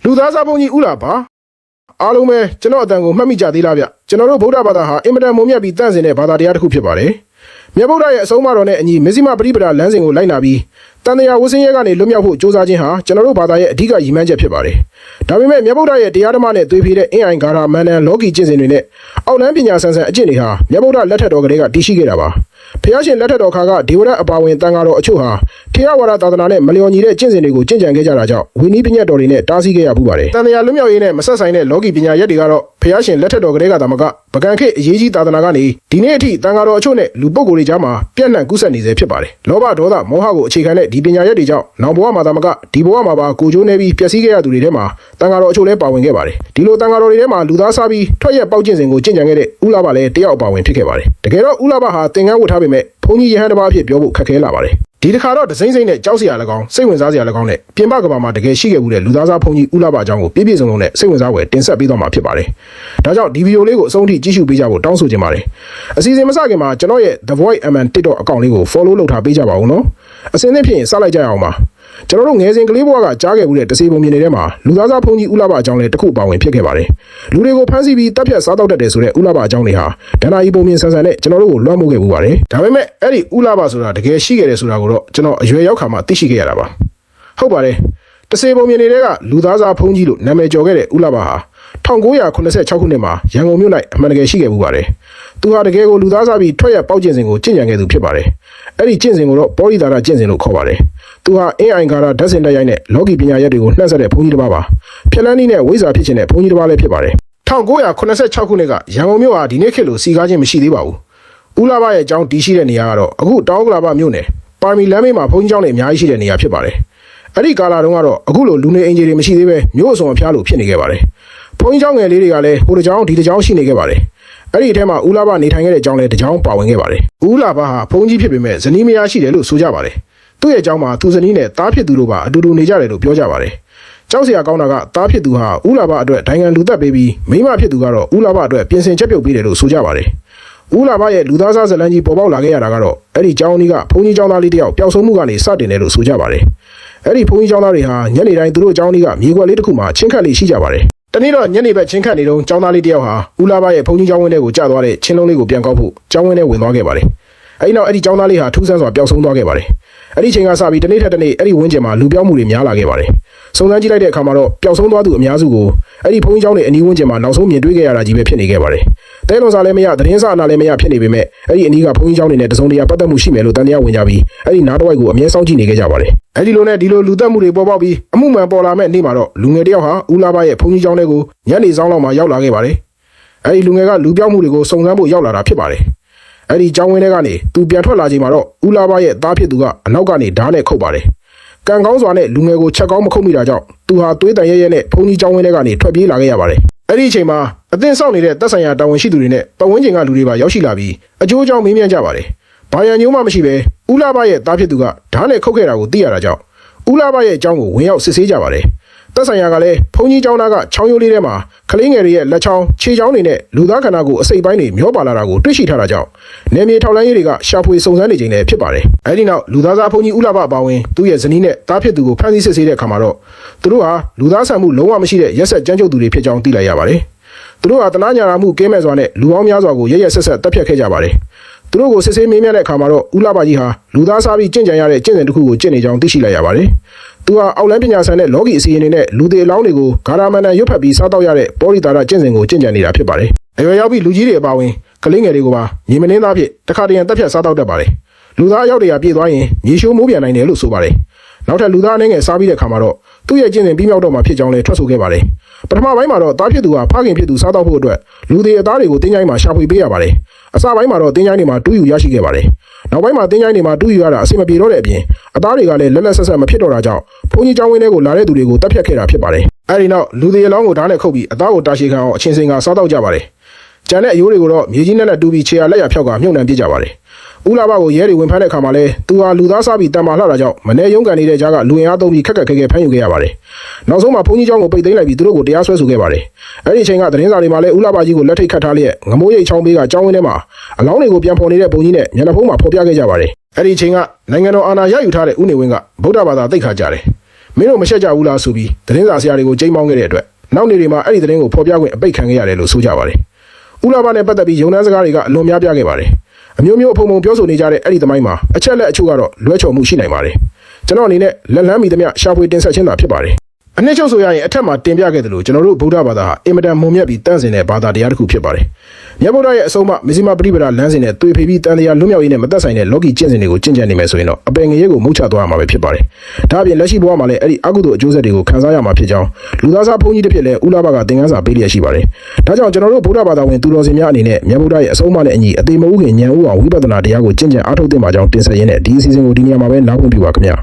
လူသားစားဘုန်းကြီးဥလာပါအားလုံးပဲကျွန်တော်အတန်ကိုမှတ်မိကြသေးလားဗျကျွန်တော်တို့ဗုဒ္ဓဘာသာဟာအင်မတန်မုံမြတ်ပြီးတန့်စင်တဲ့ဘာသာတရားတစ်ခုဖြစ်ပါတယ်မြတ်ဗုဒ္ဓရဲ့အဆုံးအမတော်နဲ့အညီမဇ္ဈိမပရိပဒါလမ်းစဉ်ကိုလိုက်နာပြီးတန်တရားဝဆင်းရဲကနေလွတ်မြောက်ဖို့ကြိုးစားခြင်းဟာကျွန်တော်တို့ဘာသာရဲ့အဓိကရည်မှန်းချက်ဖြစ်ပါတယ်ဒါပေမဲ့မြတ်ဗုဒ္ဓရဲ့တရားဓမ္မနဲ့သွေးဖီးတဲ့အင်အိုင်ဂါရမန္တန်လောကီကျင့်စဉ်တွေနဲ့အောက်လန်းပညာဆန်းဆန်းအကျင့်တွေဟာမြတ်ဗုဒ္ဓလက်ထက်တော်ကလေးကတည်ရှိခဲ့တာပါဖျားရှင်လက်ထက်တော်ခါကဒေဝရအပါဝင်တန်ဃာတော်အချို့ဟာထေရဝါဒသာသနာနဲ့မလျော်ညီတဲ့ကျင့်စဉ်တွေကိုကျင့်ကြံခဲ့ကြတာကြောင့်ဝိနည်းပညာတော်တွေနဲ့တားဆီးခဲ့ရပူပါတယ်တန်တရားလွတ်မြောက်ရေးနဲ့မဆက်ဆိုင်တဲ့လောကီပညာရက်တွေကတော့ဖျားရှင်လက်ထက်တော်ကလေးကသာမကပကံခေတ်အရေးကြီးသာသနာကနေဒီနေ့အထိတန်ဃာတော်အချို့နဲ့လူပုဂ္ဂိုလ်တွေကြားမှာပြန့်နှံ့ကူးစက်နေစေဖြစ်ပါတယ်လောဘဒေါသမောဟကိုအခြေခံတဲ့ဒီပညာရက်တွေကြောင့်နောင်ဘဝမှာသာမကဒီဘဝမှာပါကိုကျိုးနေပြီးပျက်စီးခဲ့ရသူတွေထဲမှာတန်ဃာတော်အချို့လည်းပါဝင်ခဲ့ပါတယ်ဒီလိုတန်ဃာတော်တွေထဲမှာလူသားစားပြီးထွက်ရက်ပေါက်ကျင့်စဉ်ကိုကျင့်ကြံခဲ့တဲ့ဥလာဘလည်းတယောက်ပါဝင်ဖြစ်ခဲ့ပါတယ်တကယ်တော့ဥလာဘဟာသင်္ကန်းဝတ်ထားပေမဲ့ဘုန်းကြီးယဟန်တစ်ပါးအဖြစ်ပြောဖို့ခက်ခဲလာပါတယ်ဒီတစ်ခါတော့ဒစိမ့်စိမ့်နဲ့ကြောက်စရာ၎င်းစိတ်ဝင်စားစရာ၎င်းနဲ့ပြင်ပကဘာမှာတကယ်ရှိခဲ့မှုတဲ့လူသားစားဘုန်းကြီးဥလာဘအကြောင်းကိုပြည့်ပြည့်စုံစုံနဲ့စိတ်ဝင်စားဖွယ်တင်ဆက်ပေးသွားမှာဖြစ်ပါတယ်ဒါကြောင့်ဒီဗီဒီယိုလေးကိုအဆုံးထိကြည့်ရှုပေးကြဖို့တောင်းဆိုချင်ပါတယ်အစီအစဉ်မစခင်မှာကျွန်တော်ရဲ့ The Void MN TikTok အကောင့်လေးကို follow လုပ်ထားပေးကြပါဦးနော်အစဉ်သင့်ဖြစ်ရင်စလိုက်ကြရအောင်ပါကျွန်တော်တို့ငယ်စဉ်ကလေးဘဝကကြားခဲ့မှုတဲ့တစေပုံမြင်နေတဲ့မှာလူသားစားဘုန်းကြီးဥလာဘအကြောင်းလေးတစ်ခုပါဝင်ဖြစ်ခဲ့ပါတယ်လူတွေကိုဖမ်းဆီးပြီးတပ်ဖြတ်စားတောက်တတ်တယ်ဆိုတဲ့ဥလာဘအကြောင်းတွေဟာဒဏ္ဍာရီပုံမြင်ဆန်းဆန်းနဲ့ကျွန်တော်တို့ကိုလွှမ်းမိုးခဲ့မှုပါတယ်ဒါပေမဲ့အဲ့ဒီဥလာဘဆိုတာတကယ်ရှိခဲ့တယ်ဆိုတာကိုတော့ကျွန်တော်အရွယ်ရောက်ခါမှသိရှိခဲ့ရတာပါဟုတ်ပါတယ်တစေပုံမြင်နေတဲ့ကလူသားစားဘုန်းကြီးလို့နာမည်ကျော်ခဲ့တဲ့ဥလာဘဟာ1986ခုနှစ်မှာရန်ကုန်မြို့၌အမှန်တကယ်ရှိခဲ့မှုပါတယ်သူဟာတကယ်ကိုလူသားစားပြီးထွက်ရပေါက်ကျင့်စဉ်ကိုကျင့်ကြံခဲ့သူဖြစ်ပါတယ်အဲ့ဒီကျင့်စဉ်ကိုတော့ပောရိတာရကျင့်စဉ်လို့ခေါ်ပါတယ်သူဟာအင်အိုင်ဂါရဓာတ်စင်တက်ရိုက်နဲ့လောကီပညာရက်တွေကိုနှံ့ဆက်တဲ့ဘုန်းကြီးတစ်ပါးပါဖြက်လန်းနည်းနဲ့ဝိဇ္ဇာဖြစ်ခြင်းတဲ့ဘုန်းကြီးတစ်ပါးလည်းဖြစ်ပါတယ်1986ခုနှစ်ကရန်ကုန်မြို့ဟာဒီနေ့ခေတ်လိုစီကားခြင်းမရှိသေးပါဘူးဥလာဘရဲ့အကြောင်းတည်ရှိတဲ့နေရာကတော့အခုတောင်ဥက္ကလာပမြို့နယ်ပါရမီလမ်းမေးမှာဘုန်းကြီးကျောင်းတွေအများကြီးရှိတဲ့နေရာဖြစ်ပါတယ်အဲ့ဒီကာလတုန်းကတော့အခုလိုလူနေအင်ဂျီတွေမရှိသေးပဲမြို့အစုံအဖျားလိုဖြစ်နေခဲ့ပါတယ်ဘုန်းကြီးကျောင်းငယ်လေးတွေကလည်းဟိုတစ်ကျောင်းဒီတစ်ကျောင်းရှိနေခဲ့ပါတယ်အဲ့ဒီအထက်မှာဥလာဘနေထိုင်ခဲ့တဲ့အကြောင်းလည်းတစ်ကျောင်းပါဝင်ခဲ့ပါတယ်ဥလာဘဟာဘုန်းကြီးဖြစ်ပေမဲ့ဇနီးမယားရှိတယ်လို့ဆိုကြပါတယ်သူ့ရဲ့အကြောင်းမှာသူဇနီးနဲ့တားဖြစ်သူတို့ပါအတူတူနေကြတယ်လို့ပြောကြပါတယ်ကြောက်စရာကောင်းတာကတားဖြစ်သူဟာဥလာဘအတွက်ဒိုင်ငံလူသက်ပေးပြီးမိမဖြစ်သူကတော့ဥလာဘအတွက်ပြင်ဆင်ချက်ပြုတ်ပေးတယ်လို့ဆိုကြပါတယ်ဥလာဘရဲ့လူသားစားဇလန်းကြီးပေါ်ပေါက်လာခဲ့ရတာကတော့အဲ့ဒီကျောင်းကြီးကဘုန်းကြီးကျောင်းသားလေးတယောက်ပျောက်ဆုံးမှုကနေစတင်တယ်လို့ဆိုကြပါတယ်အဲ့ဒီဘုန်းကြီးကျောင်းသားတွေဟာညနေတိုင်းသူတို့ကျောင်းကြီးကမြေခွက်လေးတစ်ခုမှာချင်းခတ်လေးရှိကြပါတယ်တနေ့တော့ညနေဘက်ချင်းခတ်နေတော့ကျောင်းသားလေးတယောက်ဟာဥလာဘရဲ့ဘုန်းကြီးကျောင်းဝင်းထဲကိုကျသွားတဲ့ချင်းလုံးလေးကိုပြန်ကောက်ဖို့ကျောင်းဝင်းထဲဝင်သွားခဲ့ပါတယ်အဲ့ဒီနောက်အဲ့ဒီကျောင်းသားလေးဟာထူးဆန်းစွာပျောက်ဆုံးသွားခဲ့ပါတယ်အဲ့ဒီချိန်ကစပြီးတနေ့ထက်တနေ့အဲ့ဒီဝင်းကျင်မှာလူပြောင်းမှုတွေများလာခဲ့ပါတယ်စုံစမ်းကြည့်လိုက်တဲ့အခါမှာတော့ပျောက်ဆုံးသွားသူအများစုကိုအဲ့ဒီဘုန်းကြီးကျောင်းတွေအနီးဝန်းကျင်မှာနောက်ဆုံးမြင်တွေ့ခဲ့ရတာကြီးပဲဖြစ်နေခဲ့ပါတယ်တဲလွန်စာလည်းမရသတင်းစာအနာလည်းမရဖြစ်နေပေမဲ့အဲ့ဒီအနီးကဘုန်းကြီးကျောင်းတွေနဲ့တစုံတရာပတ်သက်မှုရှိမယ်လို့တန်တရားဝင်ကြပြီးအဲ့ဒီနားတစ်ဝိုက်ကိုအမြဲစောင့်ကြည့်နေခဲ့ကြပါတယ်အဲ့ဒီလိုနဲ့ဒီလိုလူသက်မှုတွေပေါ်ပေါက်ပြီးအမှုမှန်ပေါ်လာမဲ့နေ့မှာတော့လူငယ်တယောက်ဟာဥလာဘရဲ့ဘုန်းကြီးကျောင်းထဲကိုညနေဆောင်လောက်မှာရောက်လာခဲ့ပါတယ်အဲ့ဒီလူငယ်ကလူပြောင်းမှုတွေကိုစုံစမ်းဖို့ရောက်လာတာဖြစ်ပါတယ်အဲ့ဒီကျောင်းဝင်းထဲကနေသူပြန်ထွက်လာချိန်မှာတော့ဥလာဘရဲ့သားဖြစ်သူကအနောက်ကနေဓာတ်နဲ့ခုတ်ပါတယ်ကံကောင်းစွာနဲ့လူငယ်ကိုချက်ကောင်းမခုတ်မိတာကြောင့်သူဟာသွေးတန်ရဲရဲနဲ့ဘုန်းကြီးကျောင်းဝင်းထဲကနေထွက်ပြေးလာခဲ့ရပါတယ်အဲ့ဒီအချိန်မှာအသင်းဆောက်နေတဲ့တပ်ဆိုင်ရာတာဝန်ရှိသူတွေနဲ့ပတ်ဝန်းကျင်ကလူတွေပါရောက်ရှိလာပြီးအကျိုးအကြောင်းမေးမြန်းကြပါတယ်ဘာရန်ညိုးမှမရှိပဲဥလာဘရဲ့သားဖြစ်သူကဓာတ်နဲ့ခုတ်ခဲ့တာကိုသိရတာကြောင့်ဥလာဘရဲ့အကြောင်းကိုဝင်ရောက်စစ်ဆေးကြပါတယ်တပ်ဆိုင်ရာကလည်းဘုန်းကြီးကျောင်းသားကချောင်းရိုးလေးထဲမှာကလေးငယ်တွေရဲ့လက်ချောင်းခြေချောင်းတွေနဲ့လူသားခန္ဓာကိုယ်အစိပ်ပိုင်းတွေမျောပါလာတာကိုတွေ့ရှိထားတာကြောင့်နေမြေထောက်လှမ်းရေးတွေကရှာဖွေစုံစမ်းနေခြင်းလည်းဖြစ်ပါတယ်။အဲဒီနောက်လူသားစားဘုန်းကြီးဥလာဘအပါဝင်သူ့ရဲ့ဇနီးနဲ့သားဖြစ်သူကိုဖမ်းဆီးစစ်ဆေးတဲ့အခါမှာတော့သူတို့ဟာလူသားဆန်မှုလုံးဝမရှိတဲ့ရက်ဆက်ကြမ်းကြုတ်သူတွေဖြစ်ကြောင်းသိလိုက်ရပါတယ်။သူတို့ဟာတနာညာရာမှုကင်းမဲ့စွာနဲ့လူပေါင်းများစွာကိုရက်ဆက်တပ်ဖြတ်ခဲ့ကြပါတယ်။သူတို့ကိုစစ်ဆေးမေးမြန်းတဲ့အခါမှာတော့ဥလာဘကြီးဟာလူသားစားပြီးကျင့်ကြံရတဲ့ကျင့်စဉ်တစ်ခုကိုကျင့်နေကြောင်းသိရှိလိုက်ရပါတယ်။သူဟာအောက်လန်းပညာဆန်တဲ့လောကီအစီအရင်တွေနဲ့လူတွေအလောင်းတွေကိုဂါရမန္တန်ရွတ်ဖက်ပြီးစားတောက်ရတဲ့ပောရိတာရကျင့်စဉ်ကိုကျင့်ကြံနေတာဖြစ်ပါတယ်။အရွယ်ရောက်ပြီးလူကြီးတွေအပါအဝင်ကလေးငယ်တွေကိုပါညီမနှင်းသားဖြစ်တခါတရံတက်ဖြတ်စားတောက်တတ်ပါတယ်။လူသားအယောက်တရာပြည့်သွားရင်ရေရှိုးမိုးပြန်နိုင်တယ်လို့ဆိုပါတယ်။နောက်ထပ်လူသားအနေငယ်စားပြီးတဲ့အခါမှာတော့သူ့ရဲ့ကျင့်စဉ်ပြီးမြောက်တော့မှဖြစ်ကြောင်းလည်းထွက်ဆိုခဲ့ပါတယ်။ပထမပိုင်းမှာတော့သားဖြစ်သူဟာဖခင်ဖြစ်သူစားတောက်ဖို့အတွက်လူတွေအသားတွေကိုတင်းချိုင်းမှာရှာဖွေပေးရပါတယ်။အစပိုင်းမှာတော့တင်းချိုင်းတွေမှာတူးယူရရှိခဲ့ပါတယ်။နောက်ပိုင်းမှာတင်းချိုင်းတွေမှာတူးယူရတာအဆင်မပြေတော့တဲ့အပြင်အသားတွေကလည်းလက်ဆက်ဆက်မဖြစ်တော့တာကြောင့်ဘုန်းကြီးကျောင်းဝင်းထဲကိုလာတဲ့သူတွေကိုတပ်ဖြတ်ခဲ့တာဖြစ်ပါတယ်။အဲဒီနောက်လူတွေအလောင်းကိုဓာတ်နဲ့ခုတ်ပြီးအသားကိုတာရှည်ခံအောင်အချင်းစင်ကစားတောက်ကြပါတယ်။ကျန်တဲ့အယိုးတွေကိုတော့မြေကြီးနဲ့တူးပြီးခြေရလက်ရဖြောက်ကမြုပ်နှံပြစ်ကြပါတယ်။ဥလာဘကိုရဲတွေဝင်ဖမ်းတဲ့အခါမှာလဲသူဟာလူသားစားပြီးတံမာလှတာကြောင့်မနေရုံးကန်နေတဲ့ကြားကလူရင်အားသုံးပြီးခက်ခက်ခဲခဲဖမ်းယူခဲ့ရပါတယ်။နောက်ဆုံးမှာဘုန်းကြီးကျောင်းကိုပိတ်သိမ်းလိုက်ပြီးသူတို့ကိုတရားစွဲဆိုခဲ့ပါတယ်။အဲဒီအချိန်ကသတင်းစာတွေမှာလဲဥလာဘကြီးကိုလက်ထိတ်ခတ်ထားလျက်ငမိုးရိပ်ချောင်းဘေးကကျောင်းဝင်းထဲမှာအလောင်းတွေကိုပြန်ဖော်နေတဲ့ဘုန်းကြီးနဲ့မျက်နှာဖုံးမှာဖော်ပြခဲ့ကြပါတယ်။အဲဒီအချိန်ကနိုင်ငံတော်အာဏာရယူထားတဲ့ဦးနေဝင်းကဗုဒ္ဓဘာသာသိက္ခာကြတယ်။ မင်းတို့မရှက်ကြဘူးလားဆိုပြီးသတင်းစာဆရာတွေကိုကြိမ်းမောင်းခဲ့တဲ့အတွက်နောက်နေ့တွေမှာအဲ့ဒီသတင်းကိုဖော်ပြခွင့်အပိတ်ခံခဲ့ရတယ်လို့ဆိုကြပါတယ်ဦးလာဘနဲ့ပတ်သက်ပြီးယုံနှန်းစကားတွေကအလွန်များပြခဲ့ပါတယ်အမျိုးမျိုးအဖုံဖုံပြောဆိုနေကြတဲ့အဲ့ဒီသမိုင်းမှာအချက်လက်အချို့ကတော့လွဲချော်မှုရှိနိုင်ပါတယ်ကျွန်တော်အနေနဲ့လက်လန်းမိသမျှရှာဖွေတင်ဆက်ခြင်းသာဖြစ်ပါတယ်အနှစ်ချုပ်ဆိုရရင်အထက်မှာတင်ပြခဲ့တယ်လို့ကျွန်တော်တို့ဗုဒ္ဓဘာသာဟာအင်မတန်မုံမြတ်ပြီးတန့်စင်တဲ့ဘာသာတရားတစ်ခုဖြစ်ပါတယ်မြတ်ဗုဒ္ဓရဲ့အဆုံးအမမဇ္ဈိမပရိပဒလမ်းစဉ်နဲ့တွေ့ဖေပြီးတန်တရားလွတ်မြောက်ရေးနဲ့မသက်ဆိုင်တဲ့လောကီကျင့်စဉ်တွေကိုကျင့်ကြံနေမယ်ဆိုရင်တော့အပင်ငရဲကိုမုတ်ချသွားရမှာပဲဖြစ်ပါတယ်ဒါအပြင်လက်ရှိဘဝမှာလည်းအဲ့ဒီအကုသိုလ်အကျိုးဆက်တွေကိုခံစားရမှာဖြစ်ကြောင်းလူသားစားဘုန်းကြီးတစ်ဖြစ်လဲဦးလာဘကသင်ခန်းစာပေးလျက်ရှိပါတယ်ဒါကြောင့်ကျွန်တော်တို့ဗုဒ္ဓဘာသာဝင်သူတော်စင်များအနေနဲ့မြတ်ဗုဒ္ဓရဲ့အဆုံးအမနဲ့အညီအသေးမဟုတ်ခင်ဉာဏ်ဥအောင်ဝိပဿနာတရားကိုကျင့်ကြံအားထုတ်သင့်ပါကြောင်းတင်ဆက်ရင်းနဲ့ဒီအစီအစဉ်ကိုဒီနေရာမှာပဲနားခွင့်ပြုပါခင်ဗျာ